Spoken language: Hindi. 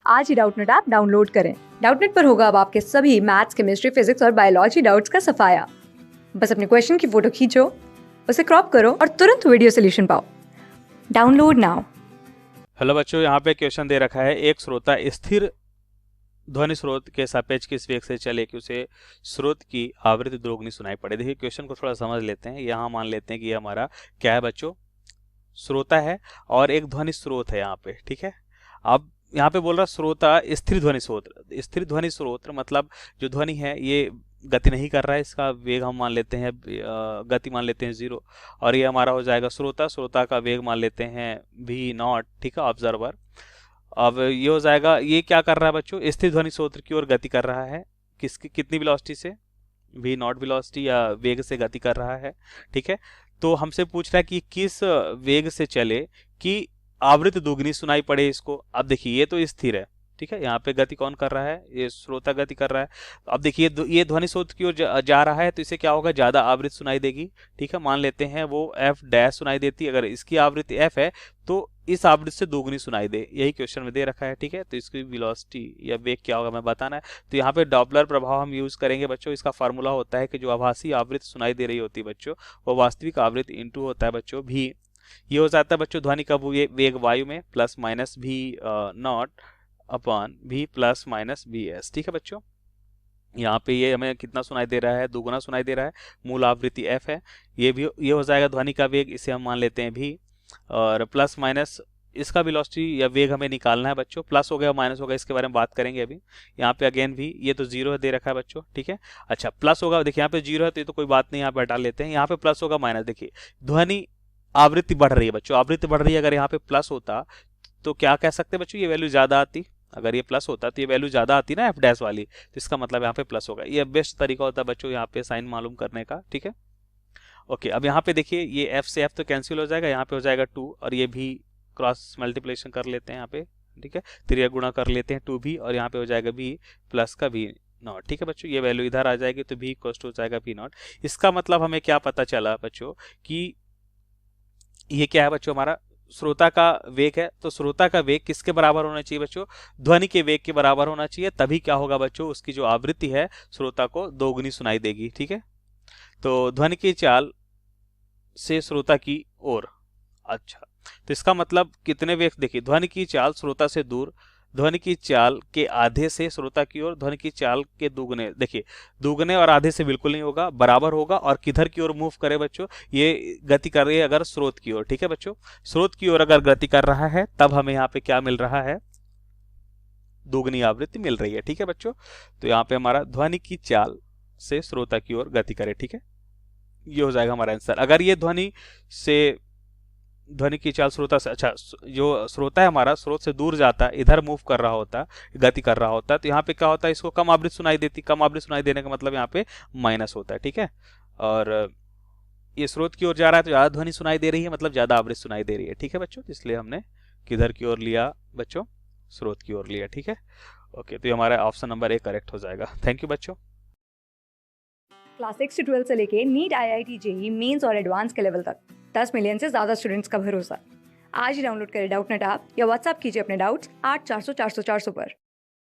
आज ही डाउटनेट ऐप डाउनलोड करें। डाउटनेट पर होगा अब आपके सभी मैथ्स, केमिस्ट्री, फिजिक्स और बायोलॉजी डाउट्स का सफाया। बस अपने क्वेश्चन की फोटो खींचो, उसे क्रॉप करो और तुरंत वीडियो सोल्यूशन पाओ। Download now. हेलो बच्चों, यहाँ पे क्वेश्चन दे रखा है। एक श्रोता स्थिर ध्वनि स्रोत के सापेक्ष किस वेग से चले कि उसे स्रोत की आवृत्ति दोगुनी सुनाई पड़े। देखिए क्वेश्चन को थोड़ा समझ लेते हैं। यहाँ मान लेते हैं कि ये हमारा क्या है बच्चों, श्रोता है और एक ध्वनि स्रोत है यहाँ पे, ठीक है। अब यहाँ पे बोल रहा श्रोता स्थिर ध्वनि स्रोत। स्थिर ध्वनि स्रोत मतलब जो ध्वनि है ये गति नहीं कर रहा है, इसका वेग हम मान लेते हैं गति मान लेते हैं 0, और ये हमारा हो जाएगा श्रोता। श्रोता का वेग मान लेते हैं v0, ठीक है, ऑब्जर्वर। अब ये हो जाएगा, ये क्या कर रहा है बच्चों, स्थिर ध्वनि स्रोत की ओर गति कर रहा है। किसकी कितनी वेलोसिटी से, v0 वेलोसिटी या वेग से गति कर रहा है, ठीक है। तो हमसे पूछ रहा है कि किस वेग से चले कि आवृत्ति दोगुनी सुनाई पड़े इसको। अब देखिए ये तो स्थिर है, ठीक है। यहाँ पे गति कौन कर रहा है, ये श्रोता गति कर रहा है। तो अब देखिए ये ध्वनि स्रोत की ओर जा रहा है, तो इसे क्या होगा, ज्यादा आवृत्ति सुनाई देगी, ठीक है। मान लेते हैं वो एफ डैश सुनाई देती। अगर इसकी आवृत्ति एफ है तो इस आवृत्ति से दोगुनी सुनाई दे, यही क्वेश्चन में दे रखा है, ठीक है। तो इसकी वेलोसिटी या वेग क्या होगा मैं बताना है। तो यहाँ पे डॉपलर प्रभाव हम यूज करेंगे बच्चों। इसका फार्मूला होता है कि जो आभासी आवृत्ति सुनाई दे रही होती है बच्चों, वो वास्तविक आवृत्ति इंटू होता है बच्चों भी। ये हो जाता है बच्चों ध्वनि का वेग वायु में प्लस माइनस भी naught upon v plus minus B S, ठीक है बच्चों। यहाँ पे ये हमें कितना सुनाई दे रहा है, दोगुना सुनाई दे रहा है। मूल आवृत्ति f है, ये हो जाएगा ध्वनि का वेग, इसे हम मान लेते हैं v, और प्लस माइनस इसका वेलोसिटी या वेग हमें निकालना है बच्चों। प्लस हो गया माइनस हो गया, इसके बारे में बात करेंगे अभी। यहाँ पे अगेन भी ये तो 0 दे रखा है बच्चों, ठीक है। अच्छा प्लस होगा, देखिए यहाँ पे 0 है तो ये तो कोई बात नहीं, यहाँ पे हटा लेते हैं। यहाँ पे प्लस होगा माइनस, देखिए ध्वनि आवृत्ति बढ़ रही है बच्चों, आवृत्ति बढ़ रही है। अगर यहाँ पे प्लस होता तो क्या कह सकते हैं बच्चों, ये वैल्यू ज्यादा आती। अगर ये प्लस होता तो ये वैल्यू ज्यादा आती ना एफ डैश वाली, तो इसका मतलब यहाँ पे प्लस होगा। ये बेस्ट तरीका होता है बच्चों यहाँ पे साइन मालूम करने का, ठीक है। ओके, अब यहाँ पे देखिए ये एफ से एफ तो कैंसिल हो जाएगा, यहाँ पे हो जाएगा 2, और ये भी क्रॉस मल्टीप्लिकेशन कर लेते हैं यहाँ पे, ठीक है। त्रिया गुणा कर लेते हैं 2b, और यहाँ पे हो जाएगा b प्लस का v नॉट, ठीक है बच्चों। ये वैल्यू इधर आ जाएगी तो v इक्वल टू हो जाएगा v नॉट। इसका मतलब हमें क्या पता चला बच्चों कि ये क्या है बच्चों, हमारा श्रोता का वेग है। तो श्रोता का वेग किसके बराबर होना चाहिए बच्चों, ध्वनि के वेग के बराबर होना चाहिए। तभी क्या होगा बच्चों, उसकी जो आवृत्ति है श्रोता को दोगुनी सुनाई देगी, ठीक है। तो ध्वनि की चाल से श्रोता की ओर, अच्छा तो इसका मतलब कितने वेग, देखिए ध्वनि की चाल श्रोता से दूर, ध्वनि की चाल के आधे से श्रोता की ओर, ध्वनि की चाल के दुगने। देखिए दुगने और आधे से बिल्कुल नहीं होगा, बराबर होगा। और किधर की ओर मूव करे बच्चों, ये गति कर रही है अगर स्रोत की ओर, ठीक है बच्चों। स्रोत की ओर अगर गति कर रहा है तब हमें यहाँ पे क्या मिल रहा है, दोगुनी आवृत्ति मिल रही है, ठीक है बच्चों। तो यहाँ पे हमारा ध्वनि की चाल से श्रोता की ओर गति करे, ठीक है। ये हो जाएगा हमारा आंसर। अगर ये ध्वनि की चाल श्रोता से, अच्छा जो श्रोता है हमारा स्रोत से दूर जाता है, इधर मूव कर रहा होता, गति कर रहा होता, तो यहाँ पे क्या होता है, इसको कम आवृत्ति सुनाई देती। कम आवृत्ति सुनाई देने का मतलब यहाँ पे माइनस होता है, ठीक है। और ये स्रोत की ओर जा रहा है तो ज्यादा ध्वनि सुनाई दे रही है, मतलब ज्यादा आवृत्ति सुनाई दे रही है, ठीक है बच्चों। इसलिए हमने किधर की ओर लिया बच्चों, स्रोत की ओर लिया, ठीक है। ओके, तो ये हमारा ऑप्शन नंबर ए करेक्ट हो जाएगा। थैंक यू बच्चों। क्लास 6 से 12 से लेके नीट, IIT, JEE मेंस और एडवांस के लेवल तक 10 मिलियन से ज्यादा स्टूडेंट्स का भरोसा। आज ही डाउनलोड करें डाउटनेट ऐप या व्हाट्सएप कीजिए अपने डाउट्स 8400 400 400 पर।